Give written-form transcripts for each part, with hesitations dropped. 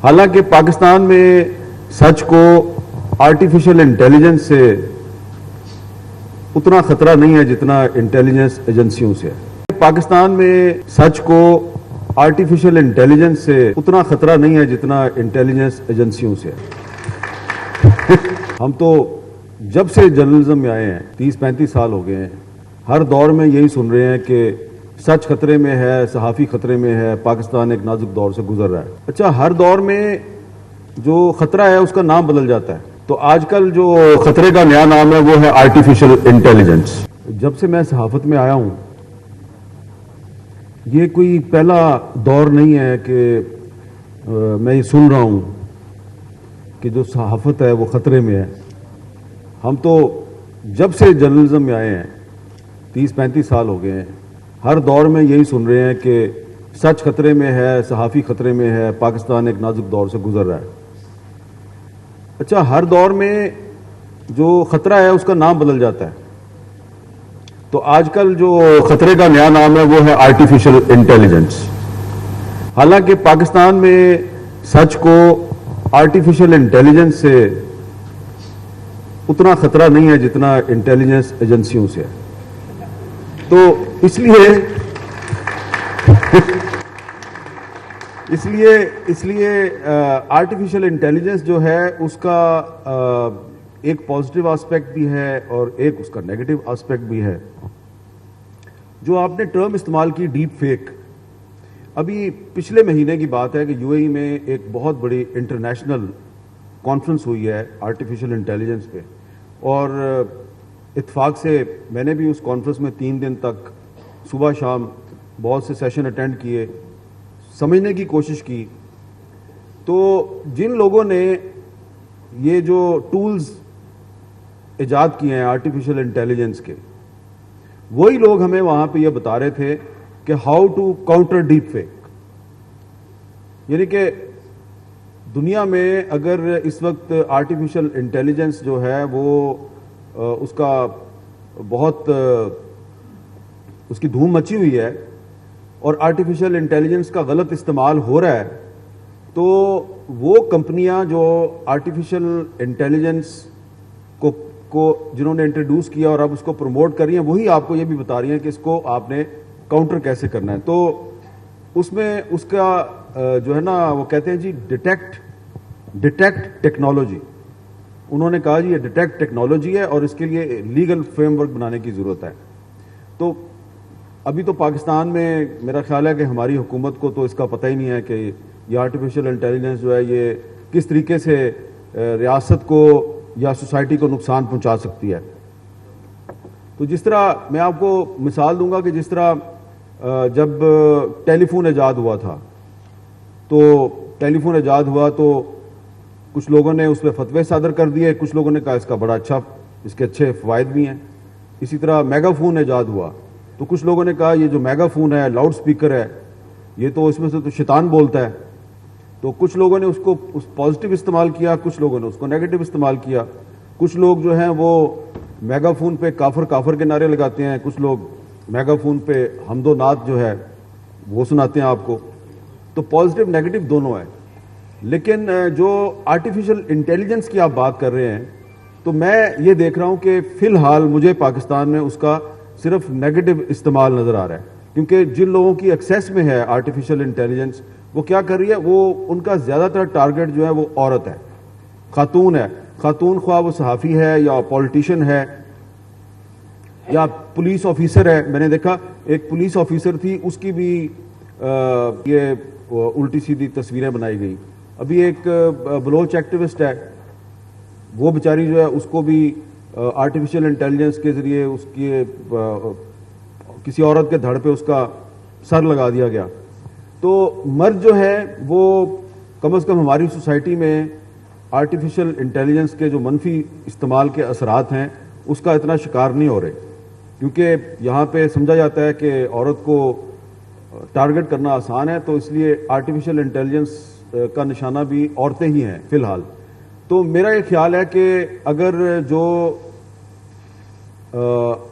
حالانکہ پاکستان میں سچ کو آرٹیفیشل انٹیلیجنس سے اتنا خطرہ نہیں ہے جتنا انٹیلیجنس ایجنسیوں سے ہے۔ پاکستان میں سچ کو آرٹیفیشل انٹیلیجنس سے اتنا خطرہ نہیں ہے جتنا انٹیلیجنس ایجنسیوں سے ہے۔ ہم تو جب سے جرنلزم میں آئے ہیں 30-35 سال ہو گئے ہیں، ہر دور میں یہی سن رہے ہیں کہ سچ خطرے میں ہے، صحافی خطرے میں ہے، پاکستان ایک نازک دور سے گزر رہا ہے۔ اچھا، ہر دور میں جو خطرہ ہے اس کا نام بدل جاتا ہے، تو آج کل جو خطرے کا نیا نام ہے وہ ہے آرٹیفیشل انٹیلیجنس۔ جب سے میں صحافت میں آیا ہوں، یہ کوئی پہلا دور نہیں ہے کہ میں یہ سن رہا ہوں کہ جو صحافت ہے وہ خطرے میں ہے۔ ہم تو جب سے جرنلزم میں آئے ہیں 30-35 سال ہو گئے ہیں، ہر دور میں یہی سن رہے ہیں کہ سچ خطرے میں ہے، صحافی خطرے میں ہے، پاکستان ایک نازک دور سے گزر رہا ہے۔ اچھا، ہر دور میں جو خطرہ ہے اس کا نام بدل جاتا ہے، تو آج کل جو خطرے کا نیا نام ہے وہ ہے آرٹیفیشل انٹیلیجنس۔ حالانکہ پاکستان میں سچ کو آرٹیفیشل انٹیلیجنس سے اتنا خطرہ نہیں ہے جتنا انٹیلیجنس ایجنسیوں سے ہے، تو اس لیے آرٹیفیشل انٹیلیجنس جو ہے اس کا ایک پازیٹیو آسپیکٹ بھی ہے اور ایک اس کا نیگیٹو آسپیکٹ بھی ہے۔ جو آپ نے ٹرم استعمال کی ڈیپ فیک، ابھی پچھلے مہینے کی بات ہے کہ یو اے ای میں ایک بہت بڑی انٹرنیشنل کانفرنس ہوئی ہے آرٹیفیشل انٹیلیجنس پہ، اور اتفاق سے میں نے بھی اس کانفرنس میں 3 دن تک صبح شام بہت سے سیشن اٹینڈ کیے، سمجھنے کی کوشش کی۔ تو جن لوگوں نے یہ جو ٹولز ایجاد کیے ہیں آرٹیفیشل انٹیلیجنس کے، وہی لوگ ہمیں وہاں پہ یہ بتا رہے تھے کہ how to counter deep fake, یعنی کہ دنیا میں اگر اس وقت آرٹیفیشل انٹیلیجنس جو ہے وہ اس کا بہت اس کی دھوم مچی ہوئی ہے اور آرٹیفیشل انٹیلیجنس کا غلط استعمال ہو رہا ہے، تو وہ کمپنیاں جو آرٹیفیشل انٹیلیجنس کو جنہوں نے انٹروڈیوس کیا اور اب اس کو پروموٹ کر رہی ہیں، وہی آپ کو یہ بھی بتا رہی ہیں کہ اس کو آپ نے کاؤنٹر کیسے کرنا ہے۔ تو اس میں اس کا جو ہے نا وہ کہتے ہیں جی ڈیٹیکٹ ٹیکنالوجی، انہوں نے کہا جی یہ ڈیٹیکٹ ٹیکنالوجی ہے اور اس کے لیے لیگل فریم ورک بنانے کی ضرورت ہے۔ تو ابھی تو پاکستان میں میرا خیال ہے کہ ہماری حکومت کو تو اس کا پتہ ہی نہیں ہے کہ یہ آرٹیفیشل انٹیلیجنس جو ہے یہ کس طریقے سے ریاست کو یا سوسائٹی کو نقصان پہنچا سکتی ہے۔ تو جس طرح میں آپ کو مثال دوں گا کہ جس طرح جب ٹیلی فون ایجاد ہوا تھا، تو ٹیلی فون ایجاد ہوا تو کچھ لوگوں نے اس پہ فتوے صادر کر دیے، کچھ لوگوں نے کہا اس کا بڑا اچھا، اس کے اچھے فوائد بھی ہیں۔ اسی طرح میگا فون ایجاد ہوا تو کچھ لوگوں نے کہا یہ جو میگا فون ہے، لاؤڈ سپیکر ہے، یہ تو اس میں سے تو شیطان بولتا ہے۔ تو کچھ لوگوں نے اس کو پازیٹیو استعمال کیا، کچھ لوگوں نے اس کو نیگیٹو استعمال کیا۔ کچھ لوگ جو ہیں وہ میگا فون پہ کافر کے نعرے لگاتے ہیں، کچھ لوگ میگا فون پہ حمد و نعت جو ہے وہ سناتے ہیں آپ کو۔ تو پازیٹیو نیگیٹو دونوں ہے، لیکن جو آرٹیفیشل انٹیلیجنس کی آپ بات کر رہے ہیں، تو میں یہ دیکھ رہا ہوں کہ فی الحال مجھے پاکستان میں اس کا صرف نیگیٹو استعمال نظر آ رہا ہے، کیونکہ جن لوگوں کی ایکسیس میں ہے آرٹیفیشل انٹیلیجنس، وہ کیا کر رہی ہے، وہ ان کا زیادہ تر ٹارگٹ جو ہے وہ عورت ہے، خاتون ہے، خاتون خواہ وہ صحافی ہے یا پولیٹیشین ہے یا پولیس آفیسر ہے۔ میں نے دیکھا ایک پولیس آفیسر تھی، اس کی بھی یہ الٹی سیدھی تصویریں بنائی گئی۔ ابھی ایک بلوچ ایکٹیوسٹ ہے، وہ بیچاری جو ہے اس کو بھی آرٹیفیشل انٹیلیجنس کے ذریعے اس کی کسی عورت کے دھڑ پہ اس کا سر لگا دیا گیا۔ تو مرد جو ہے وہ کم از کم ہماری سوسائٹی میں آرٹیفیشل انٹیلیجنس کے جو منفی استعمال کے اثرات ہیں اس کا اتنا شکار نہیں ہو رہے، کیونکہ یہاں پہ سمجھا جاتا ہے کہ عورت کو ٹارگٹ کرنا آسان ہے، تو اس لیے آرٹیفیشل انٹیلیجنس کا نشانہ بھی عورتیں ہی ہیں فی الحال۔ تو میرا یہ خیال ہے کہ اگر جو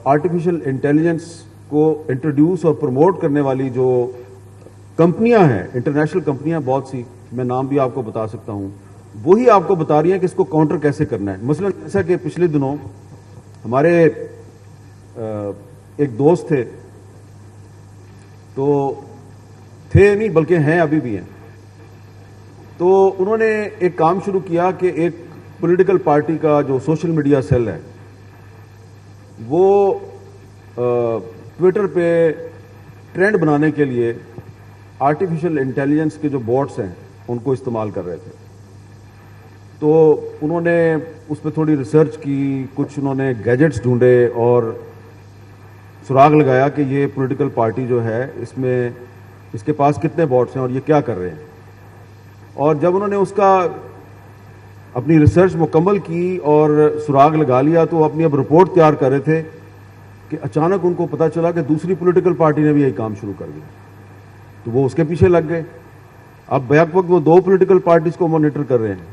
آرٹیفیشل انٹیلیجنس کو انٹروڈیوس اور پروموٹ کرنے والی جو کمپنیاں ہیں، انٹرنیشنل کمپنیاں بہت سی، میں نام بھی آپ کو بتا سکتا ہوں, وہی آپ کو بتا رہی ہیں کہ اس کو کاؤنٹر کیسے کرنا ہے. مثلا جیسا کہ پچھلے دنوں ہمارے ایک دوست تھے, تو تھے نہیں بلکہ ہیں, ابھی بھی ہیں, تو انہوں نے ایک کام شروع کیا کہ ایک پولیٹیکل پارٹی کا جو سوشل میڈیا سیل ہے وہ ٹویٹر پہ ٹرینڈ بنانے کے لیے آرٹیفیشل انٹیلیجنس کے جو بوٹس ہیں ان کو استعمال کر رہے تھے. تو انہوں نے اس پہ تھوڑی ریسرچ کی, کچھ انہوں نے گیجٹس ڈھونڈے اور سراغ لگایا کہ یہ پولیٹیکل پارٹی جو ہے اس کے پاس کتنے بوٹس ہیں اور یہ کیا کر رہے ہیں. اور جب انہوں نے اس کا اپنی ریسرچ مکمل کی اور سراغ لگا لیا تو وہ اپنی اب رپورٹ تیار کر رہے تھے کہ اچانک ان کو پتہ چلا کہ دوسری پولیٹیکل پارٹی نے بھی یہی کام شروع کر دیا. تو وہ اس کے پیچھے لگ گئے. اب بیک وقت وہ 2 پولیٹیکل پارٹیز کو مانیٹر کر رہے ہیں.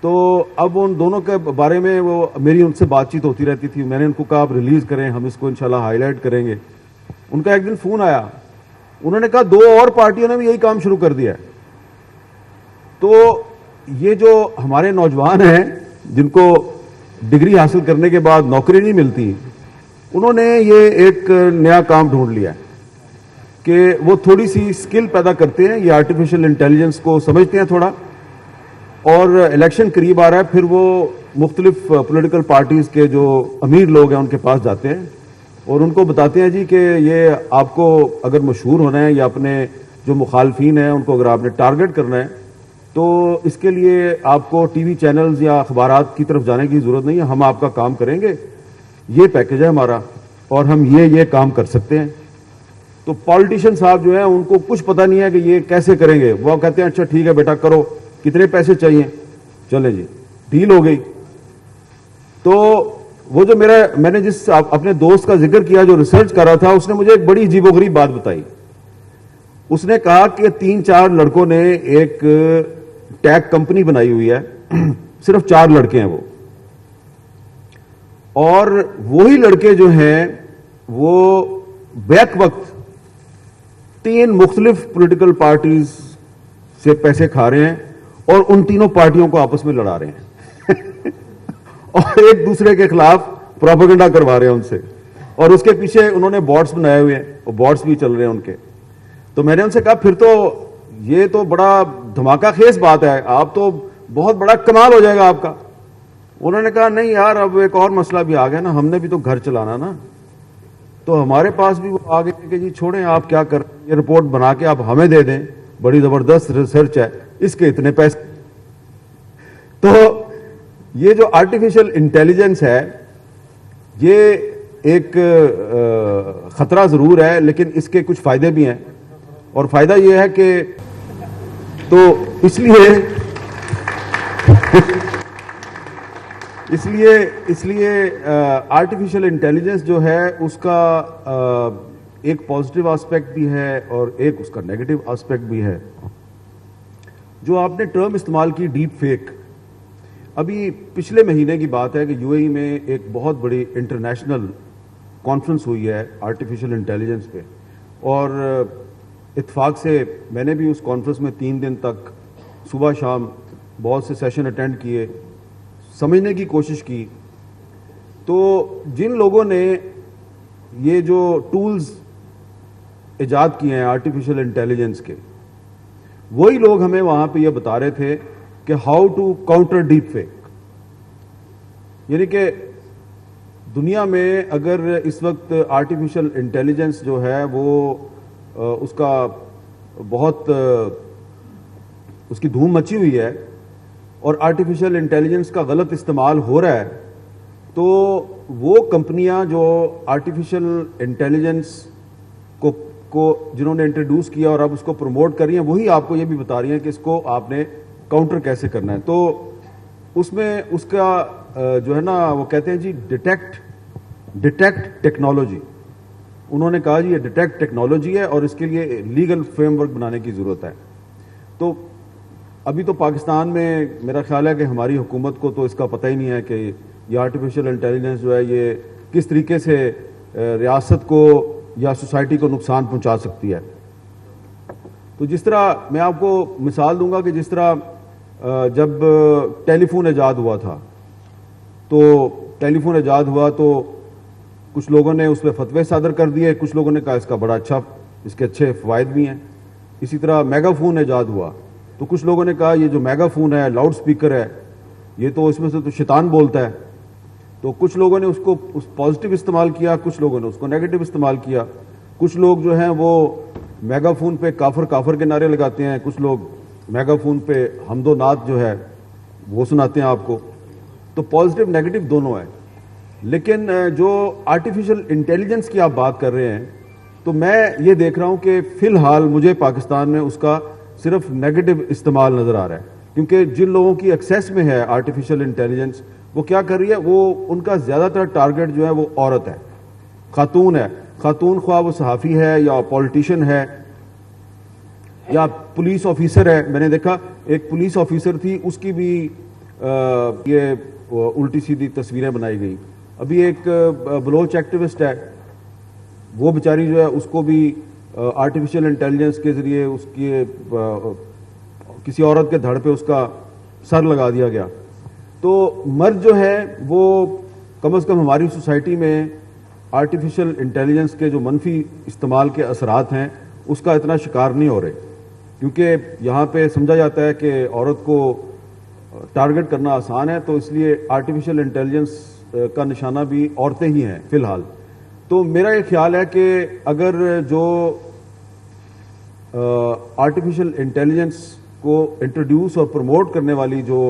تو اب ان دونوں کے بارے میں وہ میری ان سے بات چیت ہوتی رہتی تھی. میں نے ان کو کہا آپ ریلیز کریں, ہم اس کو انشاءاللہ ہائی لائٹ کریں گے. ان کا ایک دن فون آیا, انہوں نے کہا 2 اور پارٹیوں نے بھی یہی کام شروع کر دیا ہے. تو یہ جو ہمارے نوجوان ہیں جن کو ڈگری حاصل کرنے کے بعد نوکری نہیں ملتی, انہوں نے یہ ایک نیا کام ڈھونڈ لیا ہے کہ وہ تھوڑی سی اسکل پیدا کرتے ہیں, یہ آرٹیفیشل انٹیلیجنس کو سمجھتے ہیں تھوڑا, اور الیکشن قریب آ رہا ہے پھر وہ مختلف پولیٹیکل پارٹیز کے جو امیر لوگ ہیں ان کے پاس جاتے ہیں اور ان کو بتاتے ہیں جی کہ یہ آپ کو اگر مشہور ہونا ہے یا اپنے جو مخالفین ہیں ان کو اگر آپ نے ٹارگٹ کرنا ہے تو اس کے لیے آپ کو ٹی وی چینلز یا اخبارات کی طرف جانے کی ضرورت نہیں ہے, ہم آپ کا کام کریں گے, یہ پیکج ہے ہمارا اور ہم یہ کام کر سکتے ہیں. تو پالیٹیشین صاحب جو ہیں ان کو کچھ پتہ نہیں ہے کہ یہ کیسے کریں گے. وہ کہتے ہیں اچھا ٹھیک ہے بیٹا کرو, کتنے پیسے چاہیے, چلے جی ڈیل ہو گئی. تو وہ جو میں نے جس اپنے دوست کا ذکر کیا جو ریسرچ کر رہا تھا, اس نے مجھے ایک بڑی عجیب و غریب بات بتائی. اس نے کہا کہ 3-4 لڑکوں نے ایک ٹیک کمپنی بنائی ہوئی ہے, صرف 4 لڑکے ہیں وہ, اور وہی لڑکے جو ہیں وہ بیک وقت 3 مختلف پولیٹیکل پارٹیز سے پیسے کھا رہے ہیں اور ان تینوں پارٹیوں کو آپس میں لڑا رہے ہیں اور ایک دوسرے کے خلاف پروپیگنڈا کروا رہے ہیں ان سے, اور اس کے پیچھے انہوں نے بوٹس بنائے ہوئے ہیں اور بوٹس بھی چل رہے ہیں ان کے. تو میں نے ان سے کہا پھر تو یہ تو بڑا دھماکہ خیز بات ہے, آپ تو بہت بڑا کمال ہو جائے گا آپ کا. انہوں نے کہا نہیں یار, اب ایک اور مسئلہ بھی آ گیا نا, ہم نے بھی تو گھر چلانا نا, تو ہمارے پاس بھی وہ آ گئے کہ جی چھوڑیں آپ کیا کر, یہ رپورٹ بنا کے آپ ہمیں دے دیں, بڑی زبردست ریسرچ ہے, اس کے اتنے پیسے. تو یہ جو آرٹیفیشل انٹیلیجنس ہے یہ ایک خطرہ ضرور ہے, لیکن اس کے کچھ فائدے بھی ہیں. اور فائدہ یہ ہے کہ تو اس لیے آرٹیفیشل انٹیلیجنس جو ہے اس کا ایک پازیٹیو آسپیکٹ بھی ہے اور ایک اس کا نیگیٹو آسپیکٹ بھی ہے. جو آپ نے ٹرم استعمال کی ڈیپ فیک, ابھی پچھلے مہینے کی بات ہے کہ یو اے ای میں ایک بہت بڑی انٹرنیشنل کانفرنس ہوئی ہے آرٹیفیشل انٹیلیجنس پہ, اور اتفاق سے میں نے بھی اس کانفرنس میں 3 دن تک صبح شام بہت سے سیشن اٹینڈ کیے, سمجھنے کی کوشش کی. تو جن لوگوں نے یہ جو ٹولز ایجاد کیے ہیں آرٹیفیشل انٹیلیجنس کے, وہی لوگ ہمیں وہاں پہ یہ بتا رہے تھے کہ how to counter deep fake. یعنی کہ دنیا میں اگر اس وقت آرٹیفیشل انٹیلیجنس جو ہے وہ اس کا بہت اس کی دھوم مچی ہوئی ہے اور آرٹیفیشل انٹیلیجنس کا غلط استعمال ہو رہا ہے, تو وہ کمپنیاں جو آرٹیفیشل انٹیلیجنس کو جنہوں نے انٹروڈیوس کیا اور اب اس کو پروموٹ کر رہی ہیں, وہی آپ کو یہ بھی بتا رہی ہیں کہ اس کو آپ نے کاؤنٹر کیسے کرنا ہے. تو اس میں اس کا جو ہے نا وہ کہتے ہیں جی ڈیٹیکٹ ٹیکنالوجی. انہوں نے کہا جی یہ ڈیٹیکٹ ٹیکنالوجی ہے اور اس کے لیے لیگل فریم ورک بنانے کی ضرورت ہے. تو ابھی تو پاکستان میں میرا خیال ہے کہ ہماری حکومت کو تو اس کا پتہ ہی نہیں ہے کہ یہ آرٹیفیشل انٹیلیجنس جو ہے یہ کس طریقے سے ریاست کو یا سوسائٹی کو نقصان پہنچا سکتی ہے. تو تو جس طرح میں آپ کو مثال دوں گا کہ جس طرح جب ٹیلی فون ایجاد ہوا تھا تو ٹیلی فون ایجاد ہوا تو کچھ لوگوں نے اس پہ فتوے صادر کر دیے, کچھ لوگوں نے کہا اس کا بڑا اچھا, اس کے اچھے فوائد بھی ہیں. اسی طرح میگا فون ایجاد ہوا تو کچھ لوگوں نے کہا یہ جو میگا فون ہے, لاؤڈ سپیکر ہے, یہ تو اس میں سے تو شیطان بولتا ہے. تو کچھ لوگوں نے اس کو پازیٹیو استعمال کیا, کچھ لوگوں نے اس کو نیگیٹو استعمال کیا. کچھ لوگ جو ہیں وہ میگا فون پہ کافر کافر کے نعرے لگاتے ہیں, کچھ لوگ میگا فون پہ حمد و نعت جو ہے وہ سناتے ہیں آپ کو. تو پازیٹیو نیگیٹو دونوں ہے. لیکن جو آرٹیفیشل انٹیلیجنس کی آپ بات کر رہے ہیں تو میں یہ دیکھ رہا ہوں کہ فی الحال مجھے پاکستان میں اس کا صرف نیگیٹو استعمال نظر آ رہا ہے, کیونکہ جن لوگوں کی ایکسیس میں ہے آرٹیفیشل انٹیلیجنس وہ کیا کر رہی ہے, وہ ان کا زیادہ تر ٹارگٹ جو ہے وہ عورت ہے, خاتون ہے. خاتون خواہ وہ صحافی ہے یا پولیٹیشین ہے یا پولیس آفیسر ہے. میں نے دیکھا ایک پولیس آفیسر تھی, اس کی بھی یہ الٹی سیدھی تصویریں بنائی گئی. ابھی ایک بلوچ ایکٹیوسٹ ہے, وہ بیچاری جو ہے اس کو بھی آرٹیفیشل انٹیلیجنس کے ذریعے اس کی کسی عورت کے دھڑ پہ اس کا سر لگا دیا گیا. تو مرد جو ہے وہ کم از کم ہماری سوسائٹی میں آرٹیفیشل انٹیلیجنس کے جو منفی استعمال کے اثرات ہیں اس کا اتنا شکار نہیں ہو رہے, کیونکہ یہاں پہ سمجھا جاتا ہے کہ عورت کو ٹارگٹ کرنا آسان ہے, تو اس لیے آرٹیفیشل انٹیلیجنس کا نشانہ بھی عورتیں ہی ہیں فی الحال. تو میرا یہ خیال ہے کہ اگر جو آرٹیفیشل انٹیلیجنس کو انٹروڈیوس اور پروموٹ کرنے والی جو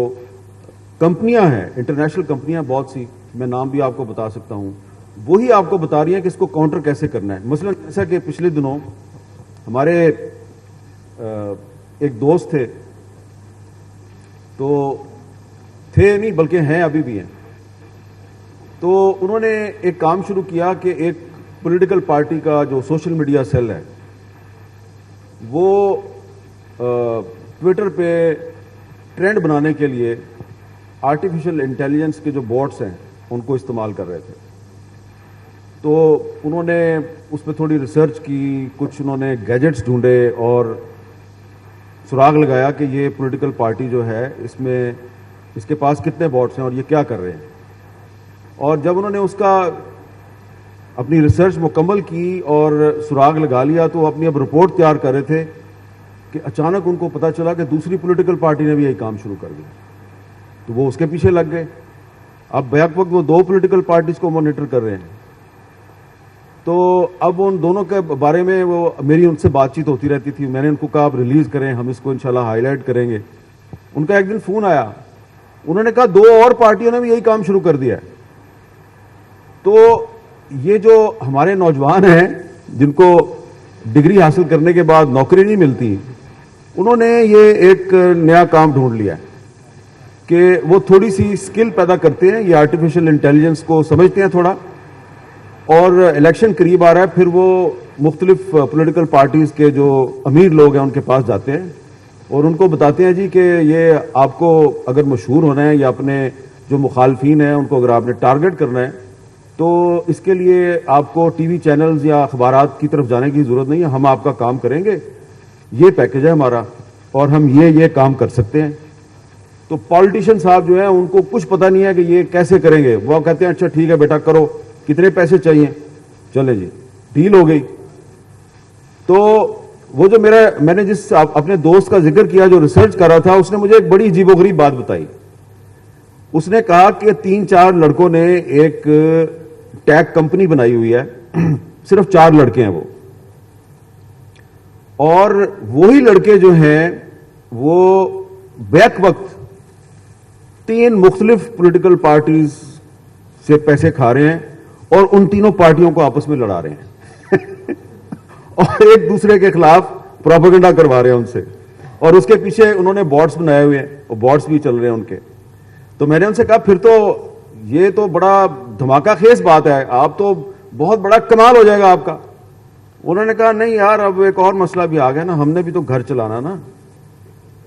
کمپنیاں ہیں, انٹرنیشنل کمپنیاں بہت سی, میں نام بھی آپ کو بتا سکتا ہوں, وہی آپ کو بتا رہی ہیں کہ اس کو کاؤنٹر کیسے کرنا ہے. مثلا جیسا کہ پچھلے دنوں ہمارے ایک دوست تھے, تو تھے نہیں بلکہ ہیں ابھی بھی ہیں, تو انہوں نے ایک کام شروع کیا کہ ایک پولیٹیکل پارٹی کا جو سوشل میڈیا سیل ہے وہ ٹویٹر پہ ٹرینڈ بنانے کے لیے آرٹیفیشل انٹیلیجنس کے جو بوٹس ہیں ان کو استعمال کر رہے تھے. تو انہوں نے اس پہ تھوڑی ریسرچ کی, کچھ انہوں نے گیجٹس ڈھونڈے اور سراغ لگایا کہ یہ پولیٹیکل پارٹی جو ہے اس میں اس کے پاس کتنے بوٹس ہیں اور یہ کیا کر رہے ہیں. اور جب انہوں نے اس کا اپنی ریسرچ مکمل کی اور سراغ لگا لیا تو اپنی اب رپورٹ تیار کر رہے تھے کہ اچانک ان کو پتہ چلا کہ دوسری پولیٹیکل پارٹی نے بھی یہی کام شروع کر دیا. تو وہ اس کے پیچھے لگ گئے. اب بیک وقت وہ دو پولیٹیکل پارٹیز کو مانیٹر کر رہے ہیں. تو اب ان دونوں کے بارے میں وہ میری ان سے بات چیت ہوتی رہتی تھی. میں نے ان کو کہا آپ ریلیز کریں, ہم اس کو انشاءاللہ ہائی لائٹ کریں گے. ان کا ایک دن فون آیا, انہوں نے کہا دو اور پارٹیوں نے بھی یہی کام شروع کر دیا ہے. تو یہ جو ہمارے نوجوان ہیں جن کو ڈگری حاصل کرنے کے بعد نوکری نہیں ملتی, انہوں نے یہ ایک نیا کام ڈھونڈ لیا کہ وہ تھوڑی سی سکل پیدا کرتے ہیں, یہ آرٹیفیشل انٹیلیجنس کو سمجھتے ہیں تھوڑا, اور الیکشن قریب آ رہا ہے پھر وہ مختلف پولیٹیکل پارٹیز کے جو امیر لوگ ہیں ان کے پاس جاتے ہیں اور ان کو بتاتے ہیں جی کہ یہ آپ کو اگر مشہور ہونا ہے یا اپنے جو مخالفین ہیں ان کو اگر آپ نے ٹارگٹ کرنا ہے تو اس کے لیے آپ کو ٹی وی چینلز یا اخبارات کی طرف جانے کی ضرورت نہیں ہے, ہم آپ کا کام کریں گے, یہ پیکج ہے ہمارا اور ہم یہ کام کر سکتے ہیں. تو پالیٹیشین صاحب جو ہیں ان کو کچھ پتہ نہیں ہے کہ یہ کیسے کریں گے. وہ کہتے ہیں اچھا ٹھیک ہے بیٹا کرو, کتنے پیسے چاہیے, چلے جی ڈیل ہو گئی. تو وہ جو میں نے جس اپنے دوست کا ذکر کیا جو ریسرچ کر رہا تھا, اس نے مجھے ایک بڑی عجیب و غریب بات بتائی. اس نے کہا کہ 3-4 لڑکوں نے ایک ٹیک کمپنی بنائی ہوئی ہے, صرف 4 لڑکے ہیں وہ, اور وہی لڑکے جو ہیں وہ بیک وقت 3 مختلف پولیٹیکل پارٹیز سے پیسے کھا رہے ہیں اور ان تینوں پارٹیوں کو آپس میں لڑا رہے ہیں اور ایک دوسرے کے خلاف پروپیگنڈا کروا رہے ہیں ان سے, اور اس کے پیچھے انہوں نے بوٹس بنائے ہوئے ہیں اور بوٹس بھی چل رہے ہیں ان کے. تو میں نے ان سے کہا پھر تو یہ تو بڑا دھماکہ خیز بات ہے, آپ تو بہت بڑا کمال ہو جائے گا آپ کا. انہوں نے کہا نہیں یار, اب ایک اور مسئلہ بھی آ گیا نا, ہم نے بھی تو گھر چلانا نا,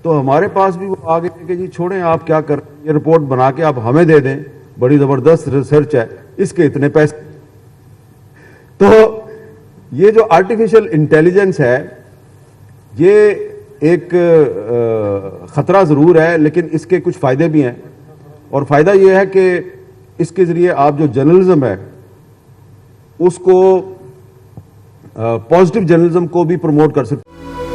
تو ہمارے پاس بھی وہ آ گئے کہ جی چھوڑیں آپ کیا کر, یہ رپورٹ بنا کے آپ ہمیں دے دیں, بڑی زبردست ریسرچ ہے, اس کے اتنے پیسے. تو یہ جو آرٹیفیشل انٹیلیجنس ہے یہ ایک خطرہ ضرور ہے، لیکن اس کے کچھ فائدے بھی ہیں، اور فائدہ یہ ہے کہ اس کے ذریعے آپ جو جرنلزم ہے اس کو پازیٹیو جرنلزم کو بھی پروموٹ کر سکتے ہیں۔